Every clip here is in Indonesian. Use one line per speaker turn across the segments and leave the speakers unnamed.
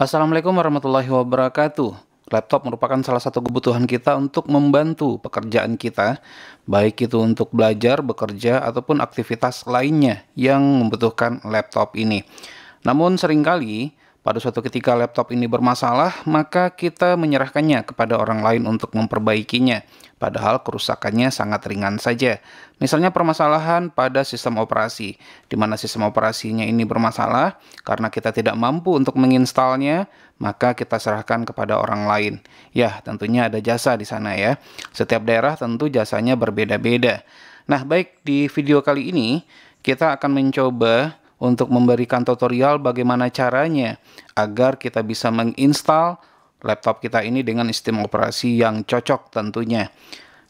Assalamualaikum warahmatullahi wabarakatuh. Laptop merupakan salah satu kebutuhan kita untuk membantu pekerjaan kita, baik itu untuk belajar, bekerja, ataupun aktivitas lainnya yang membutuhkan laptop ini. Namun seringkali pada suatu ketika laptop ini bermasalah, maka kita menyerahkannya kepada orang lain untuk memperbaikinya, padahal kerusakannya sangat ringan saja. Misalnya permasalahan pada sistem operasi, di mana sistem operasinya ini bermasalah karena kita tidak mampu untuk menginstalnya, maka kita serahkan kepada orang lain. Ya, tentunya ada jasa di sana ya. Setiap daerah tentu jasanya berbeda-beda. Nah, baik di video kali ini kita akan mencoba untuk memberikan tutorial bagaimana caranya agar kita bisa menginstal laptop kita ini dengan sistem operasi yang cocok tentunya.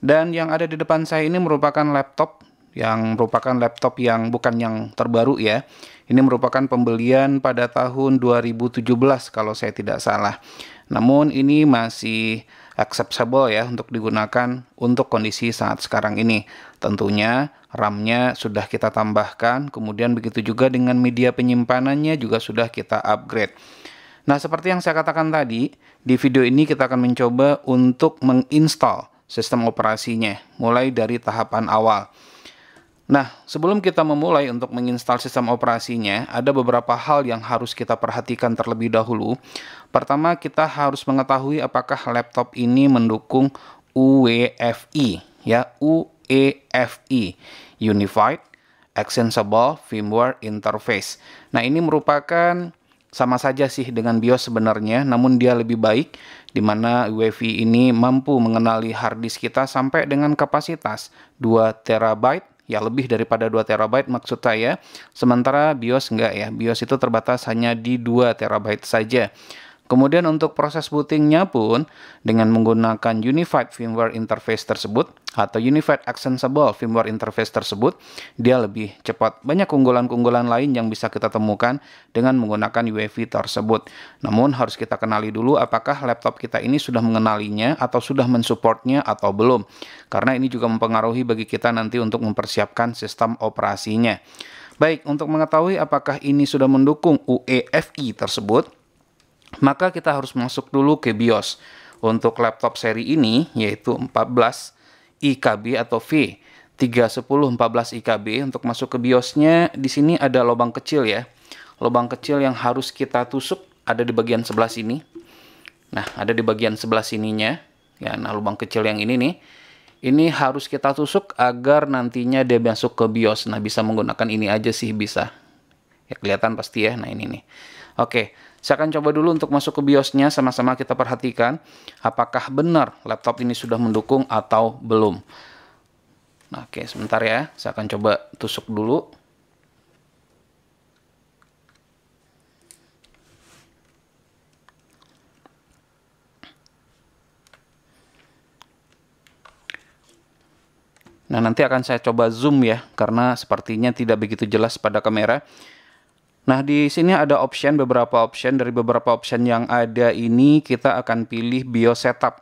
Dan yang ada di depan saya ini merupakan laptop yang bukan yang terbaru ya. Ini merupakan pembelian pada tahun 2017 kalau saya tidak salah. Namun ini masih acceptable ya untuk digunakan untuk kondisi saat sekarang ini. Tentunya RAM-nya sudah kita tambahkan, kemudian begitu juga dengan media penyimpanannya juga sudah kita upgrade. Nah, seperti yang saya katakan tadi, di video ini kita akan mencoba untuk menginstal sistem operasinya, mulai dari tahapan awal. Nah, sebelum kita memulai untuk menginstal sistem operasinya, ada beberapa hal yang harus kita perhatikan terlebih dahulu. Pertama, kita harus mengetahui apakah laptop ini mendukung UEFI, ya, UEFI, Unified Extensible Firmware Interface. Nah, ini merupakan sama saja sih dengan BIOS sebenarnya, namun dia lebih baik, di mana UEFI ini mampu mengenali harddisk kita sampai dengan kapasitas 2 TB, ya lebih daripada 2 TB maksud saya. Sementara BIOS enggak ya, BIOS itu terbatas hanya di 2 TB saja. Kemudian untuk proses bootingnya pun dengan menggunakan Unified Firmware Interface tersebut atau Unified Extensible Firmware Interface tersebut, dia lebih cepat. Banyak keunggulan-keunggulan lain yang bisa kita temukan dengan menggunakan UEFI tersebut. Namun harus kita kenali dulu apakah laptop kita ini sudah mengenalinya atau sudah mensupportnya atau belum. Karena ini juga mempengaruhi bagi kita nanti untuk mempersiapkan sistem operasinya. Baik, untuk mengetahui apakah ini sudah mendukung UEFI tersebut, maka kita harus masuk dulu ke BIOS. Untuk laptop seri ini yaitu 14 IKB atau V31014 IKB. Untuk masuk ke BIOS-nya di sini ada lubang kecil ya. Lubang kecil yang harus kita tusuk ada di bagian sebelah sini. Nah, ada di bagian sebelah sininya. Ya, nah lubang kecil yang ini nih. Ini harus kita tusuk agar nantinya dia masuk ke BIOS. Nah, bisa menggunakan ini aja sih bisa. Ya, kelihatan pasti ya. Nah, ini nih. Oke, saya akan coba dulu untuk masuk ke BIOS-nya, sama-sama kita perhatikan apakah benar laptop ini sudah mendukung atau belum. Nah, oke, sebentar ya, saya akan coba tusuk dulu. Nah, nanti akan saya coba zoom ya, karena sepertinya tidak begitu jelas pada kamera. Nah, di sini ada beberapa option. Dari beberapa option yang ada ini, kita akan pilih BIOS Setup.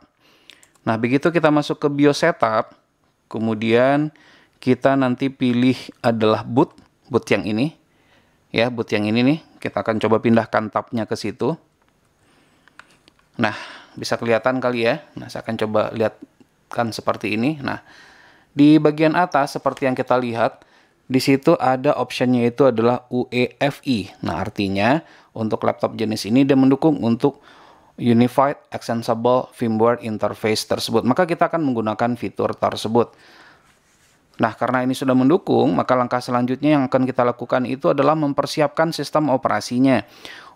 Nah, begitu kita masuk ke BIOS Setup, kemudian kita nanti pilih adalah boot yang ini. Ya, boot yang ini nih. Kita akan coba pindahkan tabnya ke situ. Nah, bisa kelihatan kali ya. Nah, saya akan coba lihatkan seperti ini. Nah, di bagian atas seperti yang kita lihat, di situ ada optionnya itu adalah UEFI. Nah, artinya untuk laptop jenis ini dia mendukung untuk Unified Extensible Firmware Interface tersebut. Maka kita akan menggunakan fitur tersebut. Nah, karena ini sudah mendukung, maka langkah selanjutnya yang akan kita lakukan itu adalah mempersiapkan sistem operasinya.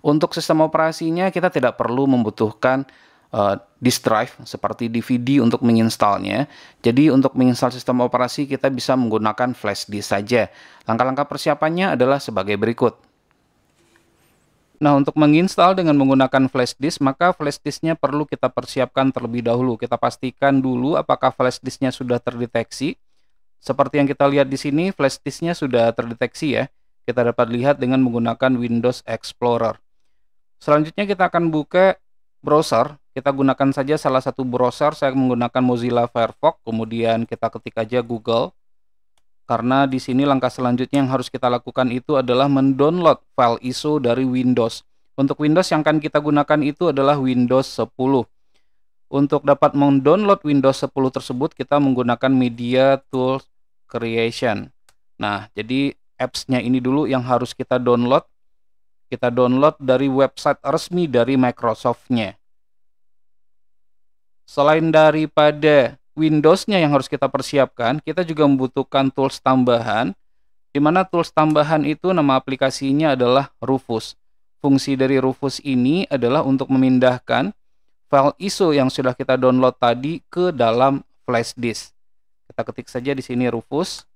Untuk sistem operasinya kita tidak perlu membutuhkan disk drive seperti DVD untuk menginstalnya. Jadi untuk menginstal sistem operasi kita bisa menggunakan flash disk saja. Langkah-langkah persiapannya adalah sebagai berikut. Nah, untuk menginstal dengan menggunakan flash disk, maka flash disknya perlu kita persiapkan terlebih dahulu. Kita pastikan dulu apakah flash disknya sudah terdeteksi. Seperti yang kita lihat di sini, flash disknya sudah terdeteksi ya. Kita dapat lihat dengan menggunakan Windows Explorer. Selanjutnya kita akan buka browser. Kita gunakan saja salah satu browser. Saya menggunakan Mozilla Firefox, kemudian kita ketik aja Google. Karena di sini langkah selanjutnya yang harus kita lakukan itu adalah mendownload file ISO dari Windows. Untuk Windows yang akan kita gunakan itu adalah Windows 10. Untuk dapat mendownload Windows 10 tersebut, kita menggunakan Media Tools Creation. Nah, jadi apps-nya ini dulu yang harus kita download. Kita download dari website resmi dari Microsoft-nya. Selain daripada Windows-nya yang harus kita persiapkan, kita juga membutuhkan tools tambahan, di mana tools tambahan itu nama aplikasinya adalah Rufus. Fungsi dari Rufus ini adalah untuk memindahkan file ISO yang sudah kita download tadi ke dalam flash disk. Kita ketik saja di sini Rufus.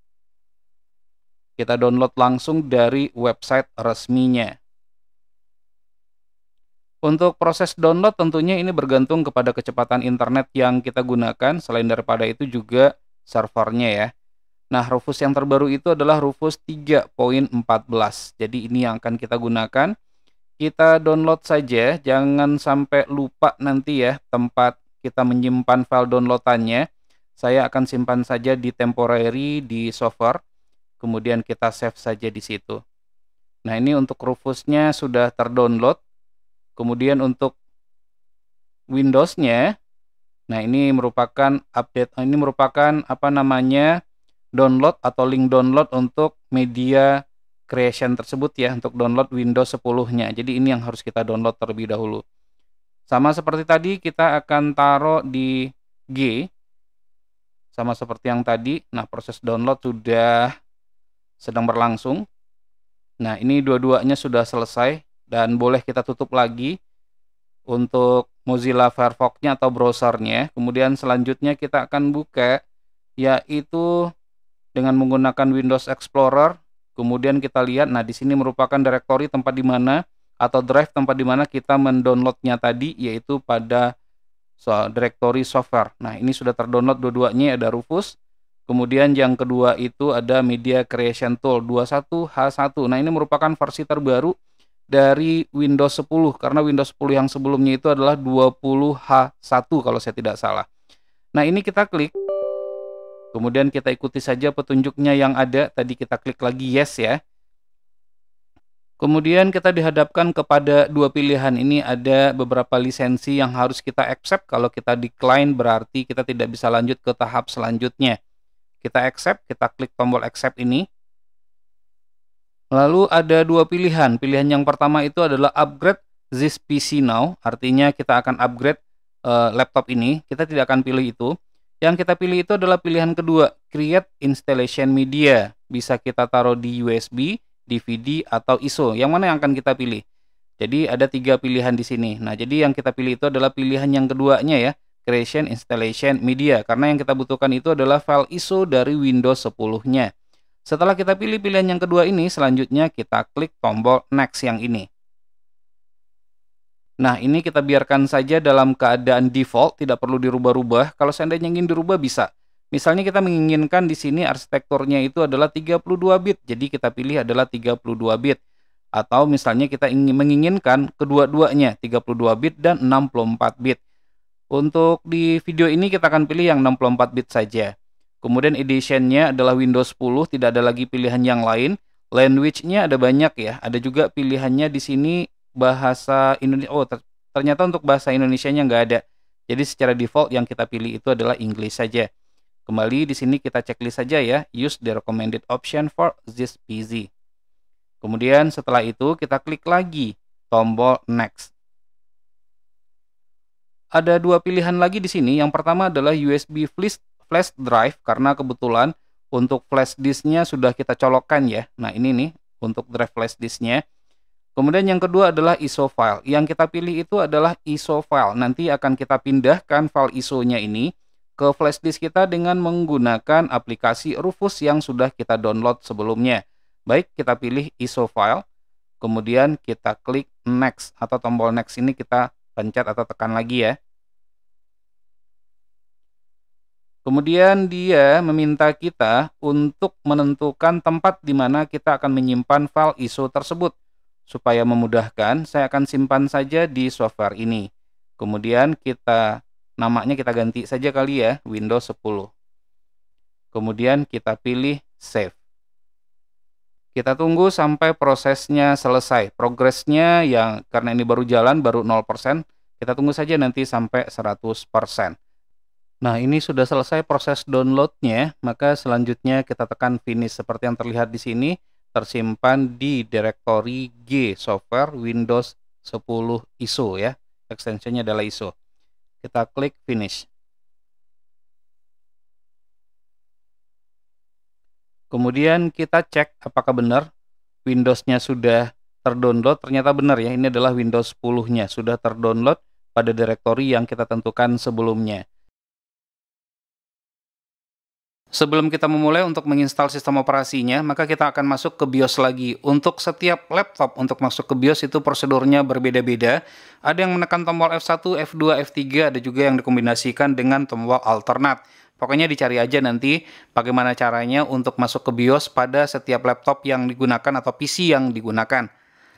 Kita download langsung dari website resminya. Untuk proses download tentunya ini bergantung kepada kecepatan internet yang kita gunakan. Selain daripada itu juga servernya ya. Nah, Rufus yang terbaru itu adalah Rufus 3.14. Jadi ini yang akan kita gunakan. Kita download saja, jangan sampai lupa nanti ya tempat kita menyimpan file downloadannya. Saya akan simpan saja di temporary di software, kemudian kita save saja di situ. Nah, ini untuk Rufusnya sudah terdownload. Kemudian untuk Windows-nya, nah ini merupakan update, ini merupakan apa namanya, download atau link download untuk media creation tersebut ya, untuk download Windows 10-nya. Jadi ini yang harus kita download terlebih dahulu. Sama seperti tadi, kita akan taruh di G, sama seperti yang tadi. Nah, proses download sudah sedang berlangsung. Nah, ini dua-duanya sudah selesai dan boleh kita tutup lagi untuk Mozilla Firefox-nya atau browsernya. Kemudian selanjutnya kita akan buka yaitu dengan menggunakan Windows Explorer. Kemudian kita lihat, nah di sini merupakan direktori tempat di mana atau drive tempat di mana kita mendownloadnya tadi, yaitu pada direktori software. Nah, ini sudah terdownload dua-duanya, ada Rufus. Kemudian yang kedua itu ada Media Creation Tool 21H1. Nah, ini merupakan versi terbaru dari Windows 10 karena Windows 10 yang sebelumnya itu adalah 20H1 kalau saya tidak salah. Nah, ini kita klik. Kemudian kita ikuti saja petunjuknya yang ada. Tadi kita klik lagi yes ya. Kemudian kita dihadapkan kepada dua pilihan. Ini ada beberapa lisensi yang harus kita accept. Kalau kita decline berarti kita tidak bisa lanjut ke tahap selanjutnya. Kita accept, kita klik tombol accept ini. Lalu ada dua pilihan. Pilihan yang pertama itu adalah upgrade this PC now. Artinya kita akan upgrade laptop ini. Kita tidak akan pilih itu. Yang kita pilih itu adalah pilihan kedua, create installation media. Bisa kita taruh di USB, DVD, atau ISO. Yang mana yang akan kita pilih? Jadi ada tiga pilihan di sini. Nah, jadi yang kita pilih itu adalah pilihan yang keduanya ya, creation installation media. Karena yang kita butuhkan itu adalah file ISO dari Windows 10-nya. Setelah kita pilih pilihan yang kedua ini, selanjutnya kita klik tombol next yang ini. Nah, ini kita biarkan saja dalam keadaan default, tidak perlu dirubah-rubah. Kalau seandainya ingin dirubah bisa. Misalnya kita menginginkan di sini arsitekturnya itu adalah 32 bit, jadi kita pilih adalah 32 bit. Atau misalnya kita menginginkan kedua-duanya, 32 bit dan 64 bit. Untuk di video ini kita akan pilih yang 64 bit saja. Kemudian editionnya adalah Windows 10, tidak ada lagi pilihan yang lain. Language-nya ada banyak ya, ada juga pilihannya di sini bahasa Indonesia. Oh, ternyata untuk bahasa Indonesianya nggak ada. Jadi secara default yang kita pilih itu adalah English saja. Kembali di sini kita checklist saja ya, use the recommended option for this PC. Kemudian setelah itu kita klik lagi tombol next. Ada dua pilihan lagi di sini. Yang pertama adalah USB flash drive karena kebetulan untuk flash disknya sudah kita colokkan ya. Nah, ini nih untuk drive flash disknya. Kemudian yang kedua adalah ISO file. Yang kita pilih itu adalah ISO file. Nanti akan kita pindahkan file ISO-nya ini ke flash disk kita dengan menggunakan aplikasi Rufus yang sudah kita download sebelumnya. Baik, kita pilih ISO file. Kemudian kita klik next atau tombol next ini kita pencet atau tekan lagi ya. Kemudian dia meminta kita untuk menentukan tempat di mana kita akan menyimpan file ISO tersebut. Supaya memudahkan, saya akan simpan saja di software ini. Kemudian namanya kita ganti saja kali ya, Windows 10. Kemudian kita pilih save. Kita tunggu sampai prosesnya selesai. Progresnya yang karena ini baru jalan, baru 0%, kita tunggu saja nanti sampai 100%. Nah, ini sudah selesai proses downloadnya, maka selanjutnya kita tekan finish seperti yang terlihat di sini, tersimpan di direktori G software Windows 10 ISO ya. Extensionnya adalah ISO. Kita klik finish. Kemudian kita cek apakah benar Windows-nya sudah terdownload. Ternyata benar ya, ini adalah Windows 10-nya sudah terdownload pada direktori yang kita tentukan sebelumnya. Sebelum kita memulai untuk menginstal sistem operasinya, maka kita akan masuk ke BIOS lagi. Untuk setiap laptop untuk masuk ke BIOS itu prosedurnya berbeda-beda. Ada yang menekan tombol F1, F2, F3, ada juga yang dikombinasikan dengan tombol alternate. Pokoknya dicari aja nanti bagaimana caranya untuk masuk ke BIOS pada setiap laptop yang digunakan atau PC yang digunakan.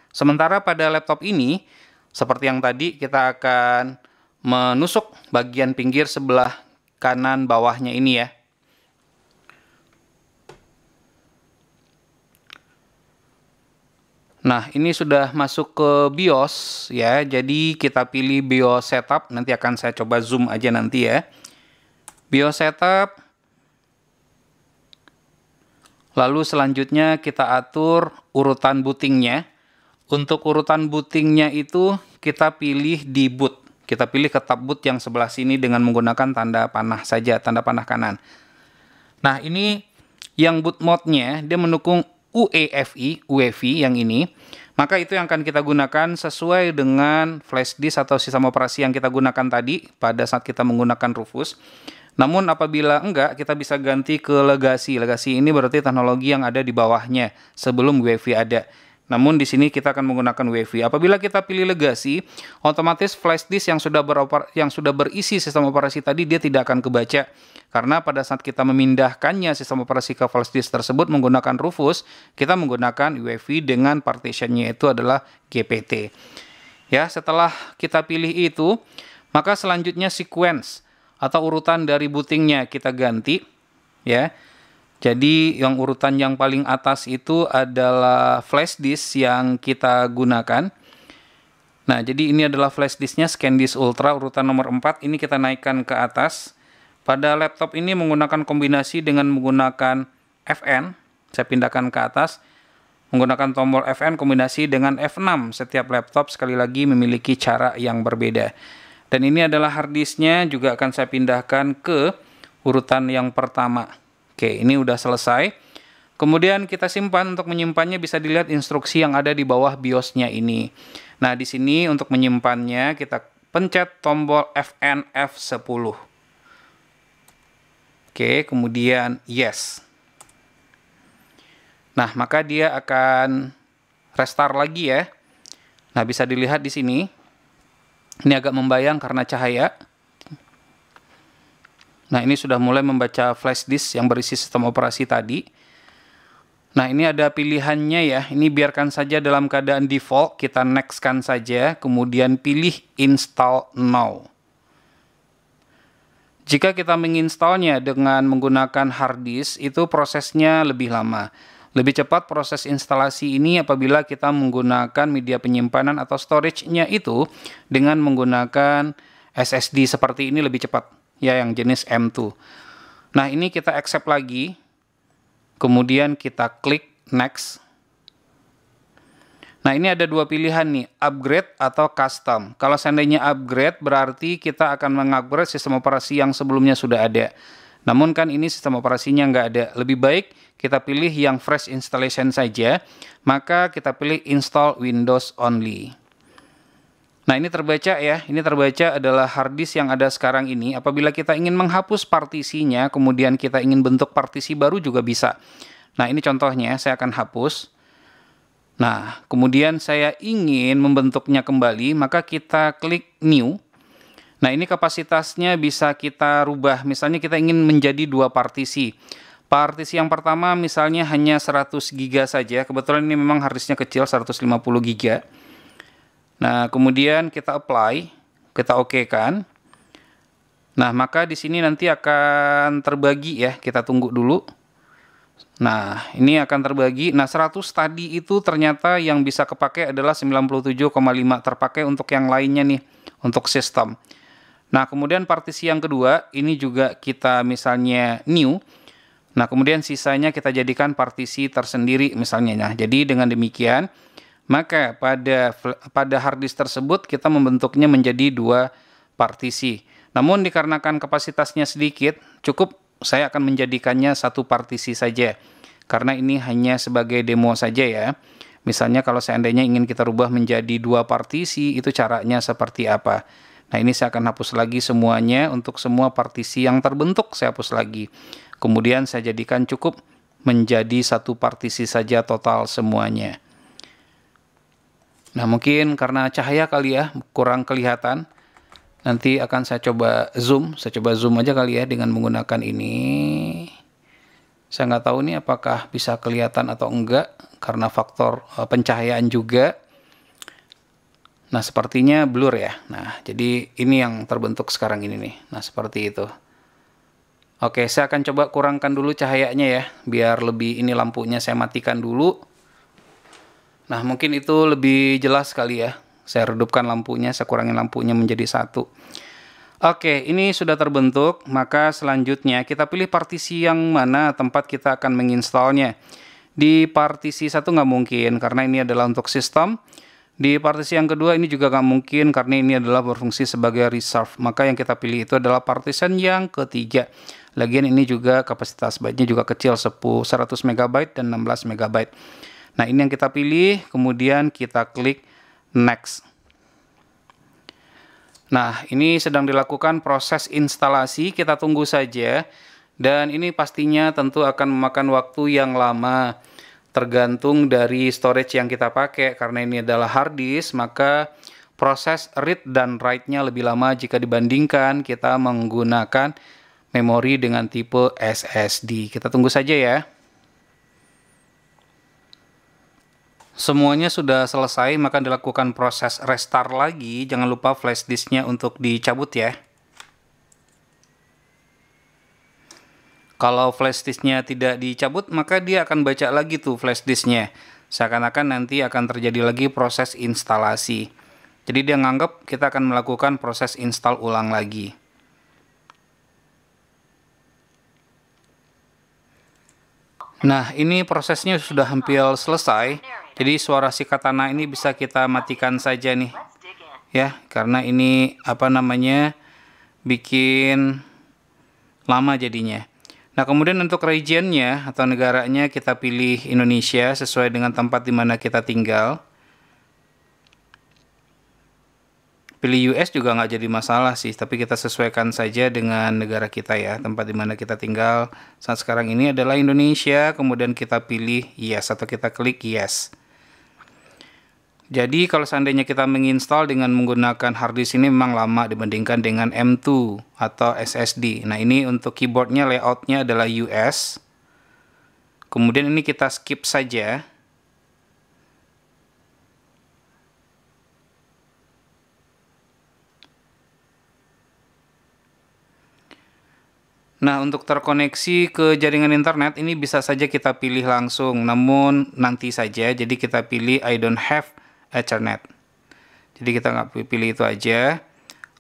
Sementara pada laptop ini, seperti yang tadi, kita akan menusuk bagian pinggir sebelah kanan bawahnya ini ya. Nah, ini sudah masuk ke BIOS ya. Jadi kita pilih BIOS setup, nanti akan saya coba zoom aja nanti ya. BIOS setup. Lalu selanjutnya kita atur urutan bootingnya. Untuk urutan bootingnya itu kita pilih di boot. Kita pilih ke tab boot yang sebelah sini dengan menggunakan tanda panah saja, tanda panah kanan. Nah, ini yang boot mode-nya dia mendukung UEFI yang ini, maka itu yang akan kita gunakan sesuai dengan flash disk atau sistem operasi yang kita gunakan tadi pada saat kita menggunakan Rufus. Namun apabila enggak, kita bisa ganti ke Legacy. Legacy ini berarti teknologi yang ada di bawahnya sebelum UEFI ada. Namun di sini kita akan menggunakan UEFI. Apabila kita pilih Legacy, otomatis flash disk yang sudah berisi sistem operasi tadi dia tidak akan kebaca. Karena pada saat kita memindahkannya sistem operasi ke flash disk tersebut menggunakan Rufus, kita menggunakan UEFI dengan partitionnya itu adalah GPT. Ya, setelah kita pilih itu, maka selanjutnya sequence atau urutan dari bootingnya kita ganti, ya. Jadi yang urutan yang paling atas itu adalah flash disk yang kita gunakan. Nah, jadi ini adalah flash disknya ScanDisk Ultra urutan nomor 4. Ini kita naikkan ke atas. Pada laptop ini menggunakan kombinasi dengan menggunakan Fn. Saya pindahkan ke atas. Menggunakan tombol Fn kombinasi dengan F6. Setiap laptop sekali lagi memiliki cara yang berbeda. Dan ini adalah hard disknya juga akan saya pindahkan ke urutan yang pertama. Oke, ini udah selesai. Kemudian kita simpan. Untuk menyimpannya bisa dilihat instruksi yang ada di bawah BIOS-nya ini. Nah, di sini untuk menyimpannya kita pencet tombol Fn F10. Oke, kemudian yes. Nah, maka dia akan restart lagi ya. Nah, bisa dilihat di sini. Ini agak membayang karena cahaya. Nah, ini sudah mulai membaca flash disk yang berisi sistem operasi tadi. Nah, ini ada pilihannya ya. Ini biarkan saja dalam keadaan default. Kita next-kan saja. Kemudian pilih install now. Jika kita menginstalnya dengan menggunakan hard disk, itu prosesnya lebih lama. Lebih cepat proses instalasi ini apabila kita menggunakan media penyimpanan atau storage-nya itu dengan menggunakan SSD seperti ini lebih cepat. Ya, yang jenis M2. Nah, ini kita accept lagi. Kemudian kita klik next. Nah, ini ada dua pilihan nih, upgrade atau custom. Kalau seandainya upgrade berarti kita akan mengupgrade sistem operasi yang sebelumnya sudah ada. Namun kan ini sistem operasinya nggak ada. Lebih baik kita pilih yang fresh installation saja. Maka kita pilih install Windows only. Nah, ini terbaca ya. Ini terbaca adalah hard disk yang ada sekarang ini. Apabila kita ingin menghapus partisinya, kemudian kita ingin bentuk partisi baru juga bisa. Nah, ini contohnya, saya akan hapus. Nah, kemudian saya ingin membentuknya kembali, maka kita klik new. Nah, ini kapasitasnya bisa kita rubah. Misalnya kita ingin menjadi dua partisi. Partisi yang pertama misalnya hanya 100 GB saja. Kebetulan ini memang hard disknya kecil, 150 GB. Nah, kemudian kita apply, kita oke-kan. Nah, maka di sini nanti akan terbagi ya, kita tunggu dulu. Nah, ini akan terbagi. Nah, 100 tadi itu ternyata yang bisa kepakai adalah 97,5 terpakai untuk yang lainnya nih, untuk sistem. Nah, kemudian partisi yang kedua, ini juga kita misalnya new. Nah, kemudian sisanya kita jadikan partisi tersendiri misalnya. Nah, jadi dengan demikian, maka pada hard disk tersebut kita membentuknya menjadi dua partisi. Namun dikarenakan kapasitasnya sedikit, cukup saya akan menjadikannya satu partisi saja. Karena ini hanya sebagai demo saja ya. Misalnya kalau seandainya ingin kita rubah menjadi dua partisi, itu caranya seperti apa. Nah, ini saya akan hapus lagi semuanya. Untuk semua partisi yang terbentuk saya hapus lagi. Kemudian saya jadikan cukup menjadi satu partisi saja total semuanya. Nah, mungkin karena cahaya kali ya, kurang kelihatan. Nanti akan saya coba zoom aja kali ya dengan menggunakan ini. Saya nggak tahu nih apakah bisa kelihatan atau enggak, karena faktor pencahayaan juga. Nah, sepertinya blur ya. Nah, jadi ini yang terbentuk sekarang ini nih. Nah, seperti itu. Oke, saya akan coba kurangkan dulu cahayanya ya, biar lebih ini lampunya saya matikan dulu. Nah, mungkin itu lebih jelas kali ya. Saya redupkan lampunya, saya kurangin lampunya menjadi 1. Oke, ini sudah terbentuk, maka selanjutnya kita pilih partisi yang mana tempat kita akan menginstalnya. Di partisi 1 nggak mungkin, karena ini adalah untuk sistem. Di partisi yang kedua ini juga nggak mungkin, karena ini adalah berfungsi sebagai reserve. Maka yang kita pilih itu adalah partition yang ketiga. Lagian ini juga kapasitas byte-nya juga kecil, 100 MB dan 16 MB. Nah, ini yang kita pilih, kemudian kita klik next. Nah, ini sedang dilakukan proses instalasi, kita tunggu saja. Dan ini pastinya tentu akan memakan waktu yang lama, tergantung dari storage yang kita pakai. Karena ini adalah hard disk, maka proses read dan write-nya lebih lama jika dibandingkan kita menggunakan memori dengan tipe SSD. Kita tunggu saja ya. Semuanya sudah selesai, maka dilakukan proses restart lagi. Jangan lupa flash disknya untuk dicabut ya. Kalau flash disknya tidak dicabut, maka dia akan baca lagi tuh flash disknya. Seakan-akan nanti akan terjadi lagi proses instalasi. Jadi dia nganggap kita akan melakukan proses install ulang lagi. Nah, ini prosesnya sudah hampir selesai. Jadi suara si katana ini bisa kita matikan saja nih. Ya, karena ini bikin lama jadinya. Nah, kemudian untuk regionnya atau negaranya kita pilih Indonesia sesuai dengan tempat di mana kita tinggal. Pilih US juga nggak jadi masalah sih, tapi kita sesuaikan saja dengan negara kita ya, tempat di mana kita tinggal. Saat sekarang ini adalah Indonesia, kemudian kita pilih yes atau kita klik yes. Jadi kalau seandainya kita menginstal dengan menggunakan hard disk ini memang lama dibandingkan dengan M2 atau SSD. Nah, ini untuk keyboardnya layoutnya adalah US. Kemudian ini kita skip saja. Nah, untuk terkoneksi ke jaringan internet ini bisa saja kita pilih langsung, namun nanti saja. Jadi kita pilih I don't have Ethernet. Jadi kita nggak pilih itu aja.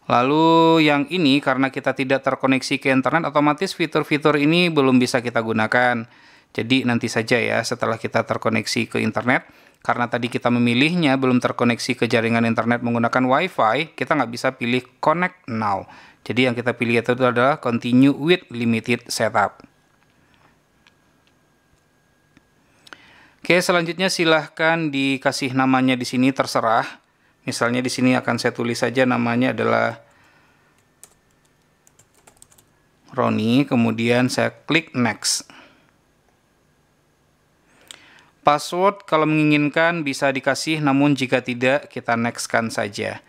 Lalu yang ini karena kita tidak terkoneksi ke internet, otomatis fitur-fitur ini belum bisa kita gunakan. Jadi nanti saja ya setelah kita terkoneksi ke internet. Karena tadi kita memilihnya belum terkoneksi ke jaringan internet menggunakan WiFi, kita nggak bisa pilih Connect Now. Jadi yang kita pilih itu adalah Continue with Limited Setup. Oke, selanjutnya silahkan dikasih namanya di sini, terserah. Misalnya di sini akan saya tulis saja namanya adalah Roni, kemudian saya klik Next. Password kalau menginginkan bisa dikasih, namun jika tidak kita next-kan saja.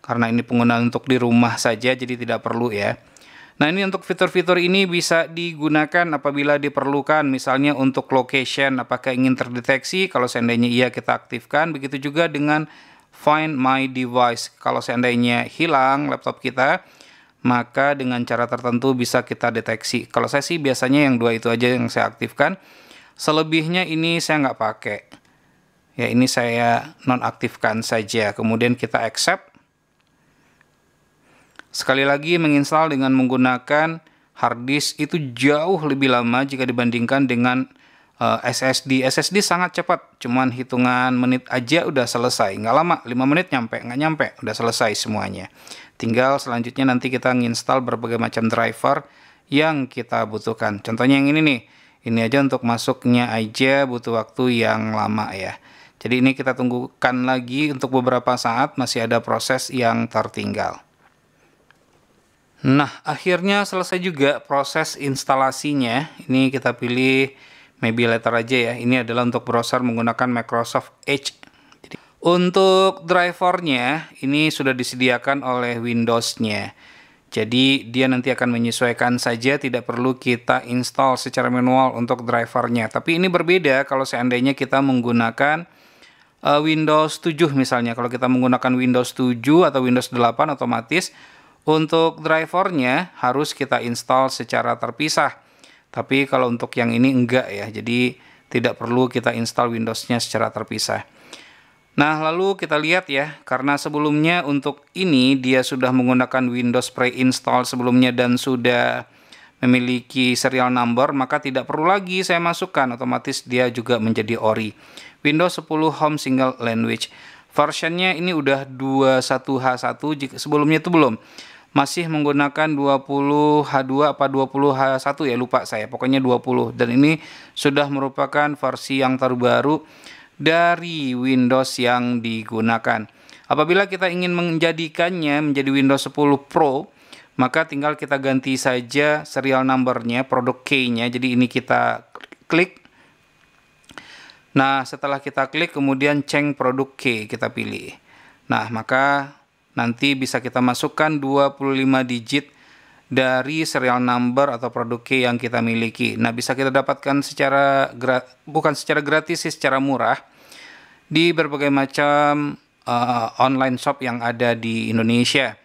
Karena ini penggunaan untuk di rumah saja, jadi tidak perlu ya. Nah, ini untuk fitur-fitur ini bisa digunakan apabila diperlukan, misalnya untuk location, apakah ingin terdeteksi, kalau seandainya iya kita aktifkan, begitu juga dengan Find My Device, kalau seandainya hilang laptop kita, maka dengan cara tertentu bisa kita deteksi. Kalau saya sih biasanya yang 2 itu aja yang saya aktifkan. Selebihnya ini saya nggak pakai. Ya, ini saya nonaktifkan saja. Kemudian kita accept. Sekali lagi, menginstal dengan menggunakan hard disk itu jauh lebih lama jika dibandingkan dengan SSD. SSD sangat cepat, cuman hitungan menit aja udah selesai. Nggak lama, 5 menit nggak nyampe, udah selesai semuanya. Tinggal selanjutnya nanti kita nginstal berbagai macam driver yang kita butuhkan. Contohnya yang ini nih, ini aja untuk masuknya aja butuh waktu yang lama ya. Jadi ini kita tunggukan lagi untuk beberapa saat, masih ada proses yang tertinggal. Nah, akhirnya selesai juga proses instalasinya. Ini kita pilih maybe later aja ya. Ini adalah untuk browser menggunakan Microsoft Edge. Jadi, untuk drivernya ini sudah disediakan oleh Windows-nya. Jadi dia nanti akan menyesuaikan saja, tidak perlu kita install secara manual untuk drivernya. Tapi ini berbeda kalau seandainya kita menggunakan Windows 7 misalnya. Kalau kita menggunakan Windows 7 atau Windows 8 otomatis untuk drivernya harus kita install secara terpisah. Tapi kalau untuk yang ini enggak ya, jadi tidak perlu kita install Windows-nya secara terpisah. Nah, lalu kita lihat ya, karena sebelumnya untuk ini dia sudah menggunakan Windows pre-install sebelumnya dan sudah memiliki serial number, maka tidak perlu lagi saya masukkan, otomatis dia juga menjadi ori. Windows 10 Home Single Language. Versionnya ini udah 21H1, jika sebelumnya itu belum. Masih menggunakan 20H2 apa 20H1 ya, lupa saya, pokoknya 20. Dan ini sudah merupakan versi yang terbaru dari Windows yang digunakan. Apabila kita ingin menjadikannya menjadi Windows 10 Pro, maka tinggal kita ganti saja serial number-nya, produk key-nya. Jadi ini kita klik. Nah, setelah kita klik kemudian change produk key kita pilih. Nah, maka nanti bisa kita masukkan 25 digit dari serial number atau produk key yang kita miliki. Nah, bisa kita dapatkan secara bukan secara gratis sih, secara murah di berbagai macam online shop yang ada di Indonesia.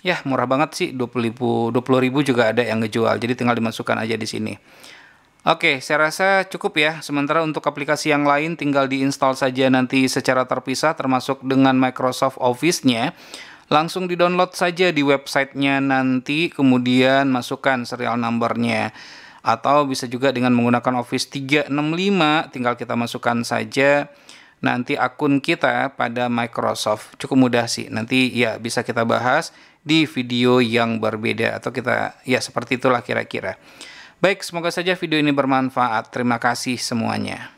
Ya, murah banget sih, 20.000 juga ada yang ngejual. Jadi tinggal dimasukkan aja di sini. Oke, saya rasa cukup ya. Sementara untuk aplikasi yang lain tinggal diinstal saja nanti secara terpisah, termasuk dengan Microsoft Office-nya. Langsung di-download saja di websitenya nanti, kemudian masukkan serial number-nya. Atau bisa juga dengan menggunakan Office 365, tinggal kita masukkan saja nanti akun kita pada Microsoft. Cukup mudah sih. Nanti ya bisa kita bahas di video yang berbeda, atau kita ya seperti itulah kira-kira. Baik, semoga saja video ini bermanfaat. Terima kasih semuanya.